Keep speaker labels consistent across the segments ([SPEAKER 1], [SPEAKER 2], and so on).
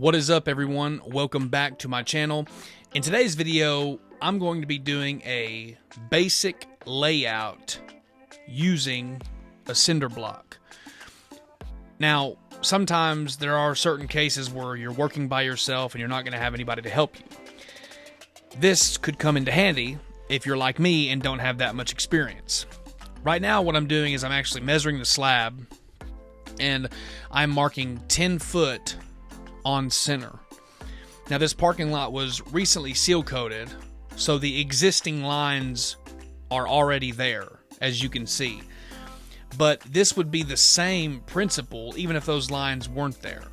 [SPEAKER 1] What is up, everyone? Welcome back to my channel. In today's video, I'm going to be doing a basic layout using a cinder block. Now, sometimes there are certain cases where you're working by yourself and you're not going to have anybody to help you. This could come into handy if you're like me and don't have that much experience. Right now, what I'm doing is I'm actually measuring the slab and I'm marking 10 foot on center. Now, this parking lot was recently seal coated, so the existing lines are already there, as you can see. But this would be the same principle even if those lines weren't there.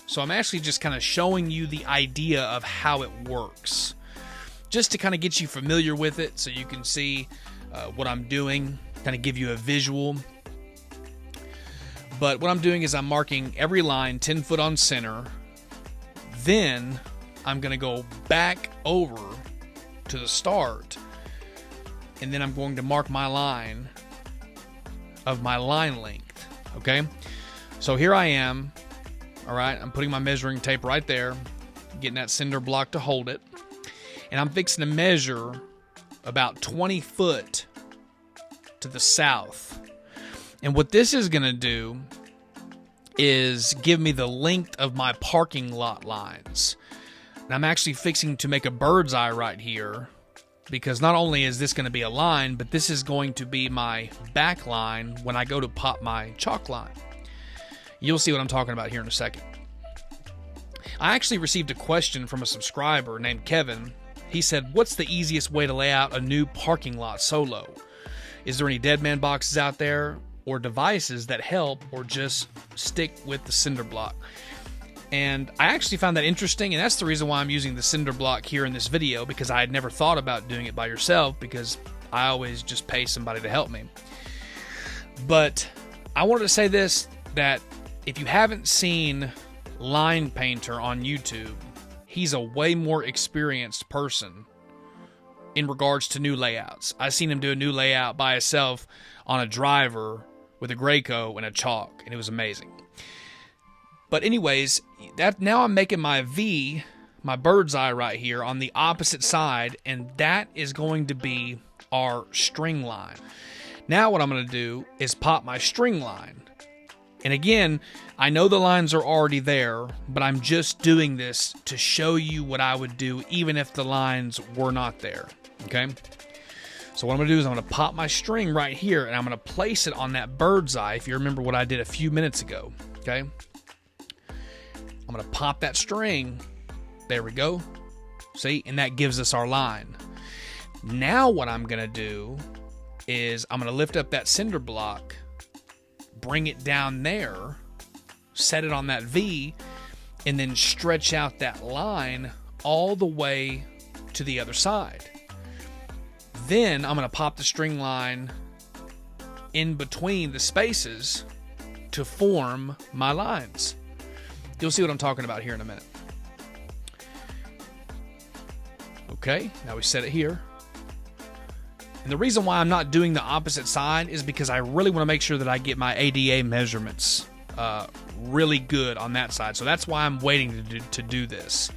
[SPEAKER 1] So I'm actually just kind of showing you the idea of how it works, just to kind of get you familiar with it so you can see what I'm doing, kind of give you a visual. But what I'm doing is I'm marking every line 10 foot on center. Then I'm going to go back over to the start. And then I'm going to mark my line of my line length. Okay? So here I am. All right. I'm putting my measuring tape right there. Getting that cinder block to hold it. And I'm fixing to measure about 20 foot to the south. And what this is going to do is give me the length of my parking lot lines. And I'm actually fixing to make a bird's eye right here, because not only is this going to be a line, but this is going to be my back line when I go to pop my chalk line. You'll see what I'm talking about here in a second. I actually received a question from a subscriber named Kevin. He said, "What's the easiest way to lay out a new parking lot solo? Is there any dead man boxes out there or devices that help, or just stick with the cinder block?" And I actually found that interesting, and that's the reason why I'm using the cinder block here in this video, because I had never thought about doing it by yourself, because I always just pay somebody to help me. But I wanted to say this, that if you haven't seen Line Painter on YouTube, he's a way more experienced person in regards to new layouts. I've seen him do a new layout by himself on a driver with a Graco and a chalk, and it was amazing. But anyways, that now I'm making my V, my bird's eye right here on the opposite side, and that is going to be our string line. Now what I'm going to do is pop my string line. And again, I know the lines are already there, but I'm just doing this to show you what I would do even if the lines were not there. Okay? So what I'm going to do is I'm going to pop my string right here, and I'm going to place it on that bird's eye, if you remember what I did a few minutes ago. Okay? I'm going to pop that string. There we go. See? And that gives us our line. Now what I'm going to do is I'm going to lift up that cinder block, bring it down there, set it on that V, and then stretch out that line all the way to the other side. Then I'm going to pop the string line in between the spaces to form my lines. You'll see what I'm talking about here in a minute. Okay, now we set it here. And the reason why I'm not doing the opposite side is because I really want to make sure that I get my ADA measurements really good on that side. So that's why I'm waiting to do this,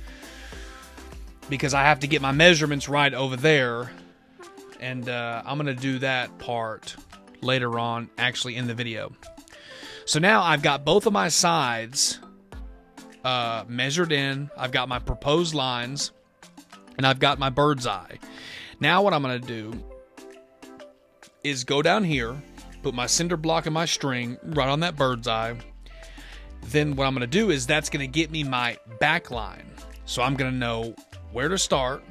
[SPEAKER 1] because I have to get my measurements right over there. And I'm going to do that part later on, actually, in the video. So now I've got both of my sides measured in. I've got my proposed lines, and I've got my bird's eye. Now what I'm going to do is go down here, put my cinder block and my string right on that bird's eye. Then what I'm going to do is that's going to get me my back line. So I'm going to know where to start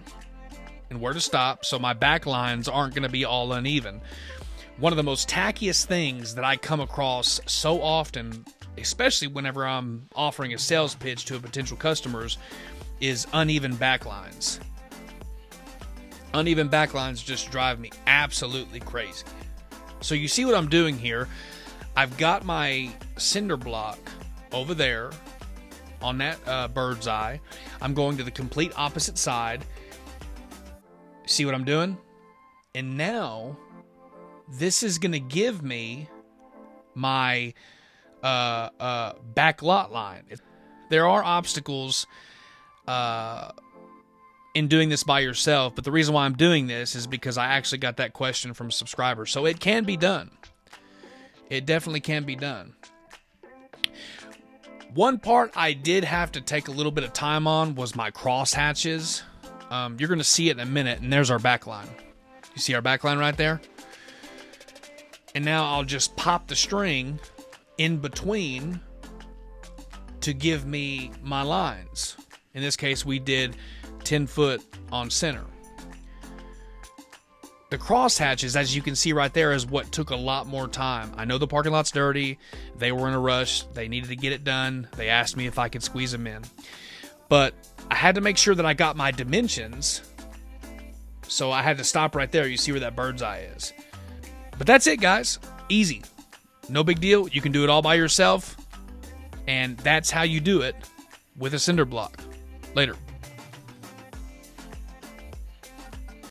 [SPEAKER 1] and where to stop, so my back lines aren't going to be all uneven. One of the most tackiest things that I come across so often, especially whenever I'm offering a sales pitch to a potential customers, is uneven back lines. Uneven back lines just drive me absolutely crazy. So you see what I'm doing here. I've got my cinder block over there on that bird's eye. I'm going to the complete opposite side. See what I'm doing? And now this is going to give me my back lot line. There are obstacles in doing this by yourself, but the reason why I'm doing this is because I actually got that question from a subscriber. So it can be done. It definitely can be done. One part I did have to take a little bit of time on was my cross hatches. You're going to see it in a minute, and there's our back line. You see our back line right there? And now I'll just pop the string in between to give me my lines. In this case, we did 10 foot on center. The cross hatches, as you can see right there, is what took a lot more time. I know the parking lot's dirty. They were in a rush. They needed to get it done. They asked me if I could squeeze them in. But I had to make sure that I got my dimensions. So I had to stop right there. You see where that bird's eye is. But that's it, guys. Easy. No big deal. You can do it all by yourself. And that's how you do it with a cinder block. Later.